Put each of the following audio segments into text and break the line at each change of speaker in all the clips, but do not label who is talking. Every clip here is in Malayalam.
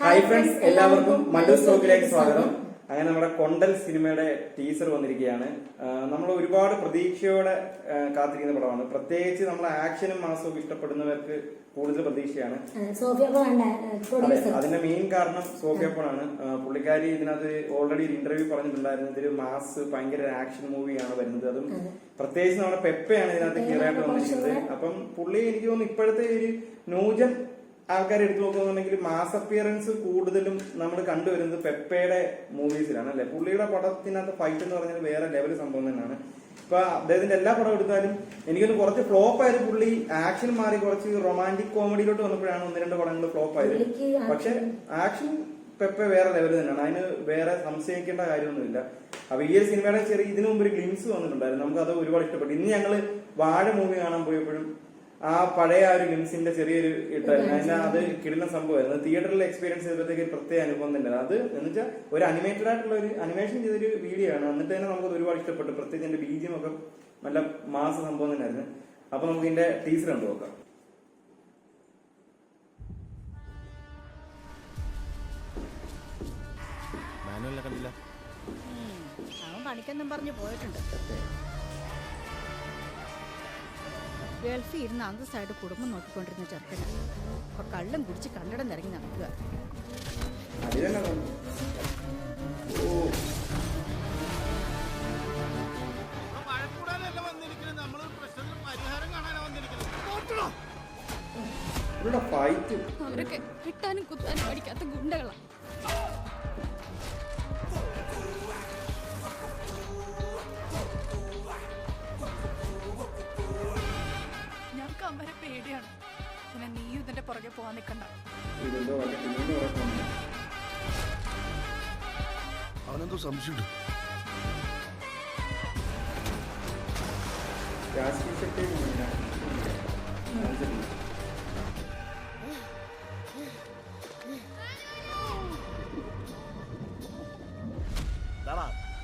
ഹായ് ഫ്രണ്ട്സ്, എല്ലാവർക്കും മല്ലൂസ് ടോക്കിലേക്ക് സ്വാഗതം. അങ്ങനെ നമ്മുടെ കൊണ്ടൽ സിനിമയുടെ ടീസർ വന്നിരിക്കുകയാണ്. നമ്മൾ ഒരുപാട് പ്രതീക്ഷയോടെ കാത്തിരിക്കുന്ന പടമാണ്. പ്രത്യേകിച്ച് നമ്മൾ ആക്ഷനും മാസവും ഇഷ്ടപ്പെടുന്നവർക്ക് കൂടുതൽ പ്രതീക്ഷയാണ്. അതിന്റെ മെയിൻ കാരണം സോഫിയ പോളാണ്. പുള്ളിക്കാരി ഇതിനകത്ത് ഓൾറെഡി ഒരു ഇന്റർവ്യൂ പറഞ്ഞിട്ടുണ്ടായിരുന്നു, ഇതൊരു മാസ് ഭയങ്കര ആക്ഷൻ മൂവിയാണ് വരുന്നത്. അതും പ്രത്യേകിച്ച് നമ്മുടെ പെപ്പയാണ് ഇതിനകത്ത് ക്ലിയർ ആയിട്ട് വന്നിരിക്കുന്നത്. അപ്പം പുള്ളി എനിക്ക് തോന്നുന്നു ഇപ്പോഴത്തെ ഒരു ന്യൂജൻ ആൾക്കാർ എടുത്തു നോക്കുന്നുണ്ടെങ്കിൽ മാസ് അപ്പിയറൻസ് കൂടുതലും നമ്മൾ കണ്ടുവരുന്നത് പെപ്പയുടെ മൂവീസിലാണ് അല്ലെ. പുള്ളിയുടെ പടത്തിനകത്ത് ഫൈറ്റ് എന്ന് പറഞ്ഞാൽ വേറെ ലെവൽ സംഭവം തന്നെയാണ്. ഇപ്പൊ അദ്ദേഹത്തിന്റെ എല്ലാ പടം എടുത്താലും എനിക്കൊന്ന് കുറച്ച് ഫ്ലോപ്പ് ആയത് പുള്ളി ആക്ഷൻ മാറി കുറച്ച് റൊമാൻറ്റിക് കോമഡിയിലോട്ട് വന്നപ്പോഴാണ് ഒന്ന് രണ്ട് പടങ്ങൾ ഫ്ലോപ്പ് ആയത്. പക്ഷെ ആക്ഷൻ പെപ്പ വേറെ ലെവൽ തന്നെയാണ്, അതിന് വേറെ സംശയിക്കേണ്ട കാര്യമൊന്നുമില്ല. അപ്പൊ ഈ ഒരു സിനിമയുടെ ചെറിയ ഇതിനു മുമ്പ് ഒരു ഗ്ലിംസ് വന്നിട്ടുണ്ടായിരുന്നു, നമുക്ക് അത് ഒരുപാട് ഇഷ്ടപ്പെട്ടു. ഇന്ന് ഞങ്ങള് വാഴ മൂവി കാണാൻ പോയപ്പോഴും ആ പഴയ ആ ഒരു ഗ്ലിംസിന്റെ ചെറിയൊരു ഇട്ടായിരുന്നു. അതിന് അത് കിടുന്ന സംഭവമായിരുന്നു. തിയേറ്ററിൽ എക്സ്പീരിയൻസ് ചെയ്തപ്പോഴത്തേക്ക് ഒരു പ്രത്യേക അനുഭവം തന്നെയാണ് അത്. എന്ന് വെച്ചാൽ ഒരു അനിമേറ്റഡ് ആയിട്ടുള്ള ഒരു അനിമേഷൻ ചെയ്തൊരു വീഡിയോ ആണ്. എന്നിട്ട് തന്നെ നമുക്ക് ഒരുപാട് ഇഷ്ടപ്പെട്ടു. പ്രത്യേകിച്ച് എന്റെ ബീജിയം ഒക്കെ നല്ല മാസ സംഭവം തന്നെയായിരുന്നു. അപ്പൊ നമുക്ക് ഇതിന്റെ ടീച്ചർ കണ്ടു നോക്കാം.
കണ്ടില്ല,
അവൻ പണിക്കെന്നും പറഞ്ഞു പോയിട്ടുണ്ട്. ഗൾഫിൽ ഇരുന്ന് അന്തസ്സായിട്ട് കുടുംബം നോക്കിക്കൊണ്ടിരുന്ന ചെറുക്കനാണ്. അപ്പൊ കള്ളും കുടിച്ച് കണ്ടടം ഇറങ്ങി നടക്കുക.
അവരൊക്കെ കിട്ടാനും കുത്താനും പഠിക്കാത്ത ഗുണ്ടകളാ. അമ്മരെ പേടിയാണ്. പിന്നെ നീയും ഇതിന്റെ പുറകെ പോവാൻ നിൽക്കണ്ട.
അവനെന്തോ സംശയമുണ്ട്.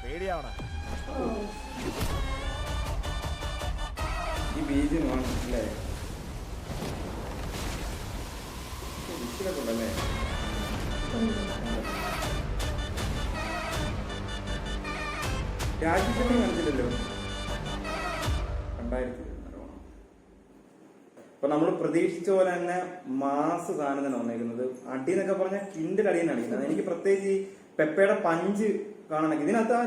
പേടിയാവണ
ഈ ബീജിയം ആണ് അല്ലേ, ല്ലേ? രാജ്യത്തെ കണ്ടില്ലല്ലോ 2000. അപ്പൊ നമ്മൾ പ്രതീക്ഷിച്ച പോലെ തന്നെ മാസ് സാധനം തന്നെ വന്നേക്കുന്നത്. അടി എന്നൊക്കെ പറഞ്ഞാൽ കിൻഡിൽ അടിയെന്ന് അടിക്കുന്നത്. എനിക്ക് പ്രത്യേകിച്ച് ഈ പെപ്പയുടെ പഞ്ച് കാണണം. ഇതിനകത്ത് ആ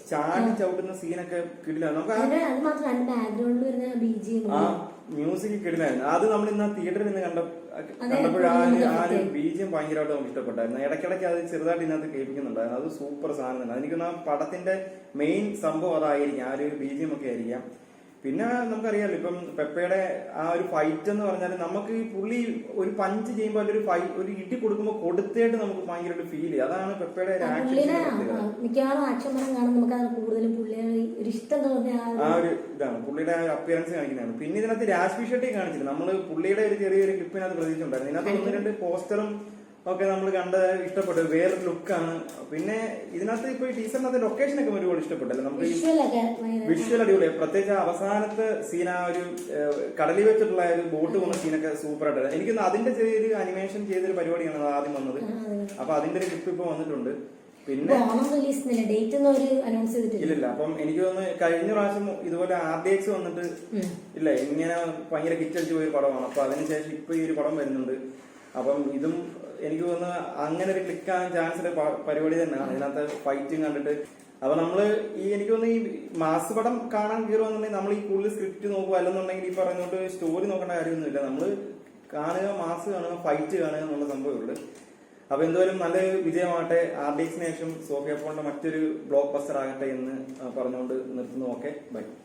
ചാടി ചവിട്ടുന്ന സീനൊക്കെ കിടിലാണ്. നമുക്ക് ആ മ്യൂസിക് കിടിലായിരുന്നു. അത് നമ്മൾ ഇന്ന് തിയേറ്ററിൽ നിന്ന് കണ്ടപ്പോഴാണ് ആ ഒരു ബീജിയം ഭയങ്കരമായിട്ട് നമുക്ക് ഇഷ്ടപ്പെട്ടായിരുന്നു. ഇടയ്ക്കിടയ്ക്ക് അത് ചെറുതായിട്ട് ഇതിനകത്ത് കേൾപ്പിക്കുന്നുണ്ടായിരുന്നു. അത് സൂപ്പർ സാധനം തന്നെ. എനിക്കൊന്ന് ആ പടത്തിന്റെ മെയിൻ സംഭവം അതായിരിക്കും, ആ ഒരു ബീജിയം ഒക്കെ ആയിരിക്കാം. പിന്നെ നമുക്കറിയാലോ ഇപ്പം പെപ്പയുടെ ആ ഒരു ഫൈറ്റ് എന്ന് പറഞ്ഞാൽ നമുക്ക് ഈ പുള്ളി ഒരു പഞ്ച് ചെയ്യുമ്പോൾ അല്ലെങ്കിൽ ഒരു ഇടി കൊടുക്കുമ്പോൾ കൊടുത്തേട്ട് നമുക്ക് ഭയങ്കര ഫീൽ ചെയ്യും. അതാണ് പെപ്പയുടെ
മിക്കവാറും ആക്ഷൻ പടം കാണുമ്പോൾ നമുക്ക് കൂടുതലും പുള്ളിയുടെ ഒരു ഇഷ്ടം തോന്നിയ
ആ ഒരു ഇതാണ് പുള്ളിയുടെ അപ്പിയറൻസ് കാണിക്കുന്നതാണ്. പിന്നെ ഇതിനകത്ത് രാജ്വി ഷെട്ടി കാണിച്ചില്ല. നമ്മള് പുള്ളിയുടെ ഒരു ചെറിയൊരു ക്ലിപ്പിനകത്ത് പ്രതീക്ഷിച്ചിട്ടുണ്ടായിരുന്നു. ഇതിനകത്ത് ഒന്ന് രണ്ട് പോസ്റ്ററും ഒക്കെ നമ്മൾ കണ്ട് ഇഷ്ടപ്പെട്ടു. വേറൊരു ലുക്കാണ്. പിന്നെ ഇതിനകത്ത് ഇപ്പൊ ഈ ടീച്ചറിനകത്ത് ലൊക്കേഷൻ ഒക്കെ ഒരുപാട് ഇഷ്ടപ്പെട്ടല്ലോ. നമുക്ക് വിഷ്വൽ അടിപൊളിയാണ്. പ്രത്യേകിച്ച് അവസാനത്തെ സീൻ, ആ ഒരു കടലിൽ വെച്ചിട്ടുള്ള ഒരു ബോട്ട് പോകുന്ന സീനൊക്കെ സൂപ്പർ ആയിട്ട്. എനിക്കൊന്ന് അതിന്റെ ചെറിയൊരു അനിമേഷൻ ചെയ്തൊരു പരിപാടിയാണ് ആദ്യം വന്നത്. അപ്പൊ അതിന്റെ ഒരു ക്ലിപ്പ് ഇപ്പൊ വന്നിട്ടുണ്ട്. പിന്നെ ഇല്ലില്ല. അപ്പം എനിക്ക് തോന്നുന്നു കഴിഞ്ഞ പ്രാവശ്യം ഇതുപോലെ RDX വന്നിട്ട് ഇല്ല ഇങ്ങനെ ഭയങ്കര ഹിറ്റടിച്ച് പോയ പടമാണ്. അപ്പൊ അതിനുശേഷം ഇപ്പൊ ഈ ഒരു പടം വരുന്നുണ്ട്. അപ്പം ഇതും എനിക്ക് തോന്നുന്നു അങ്ങനെ ഒരു ക്ലിക്ക് ആകാൻ ചാൻസ് ഉള്ള പരിപാടി തന്നെയാണ്. ഇതിനകത്ത് ഫൈറ്റും കണ്ടിട്ട് അപ്പൊ നമ്മള് എനിക്ക് തോന്നുന്നു ഈ മാസ് പടം കാണാൻ കയറുകയെന്നുണ്ടെങ്കിൽ നമ്മൾ ഈ കൂടുതൽ സ്ക്രിപ്റ്റ് നോക്കുക, അല്ലെന്നുണ്ടെങ്കിൽ ഈ പറഞ്ഞോട്ട് സ്റ്റോറി നോക്കേണ്ട കാര്യമൊന്നുമില്ല. നമ്മള് കാണുക, മാസ് കാണുക, ഫൈറ്റ് കാണുക എന്നുള്ള സംഭവമുള്ളൂ. അപ്പൊ എന്തായാലും നല്ല വിജയമാകട്ടെ. RDXന് ശേഷം സോഫിയ പോളിന്റെ മറ്റൊരു ബ്ലോക്ക് ബസ്റ്റർ ആകട്ടെ എന്ന് പറഞ്ഞുകൊണ്ട് നിർത്തുന്നു. Okay, by.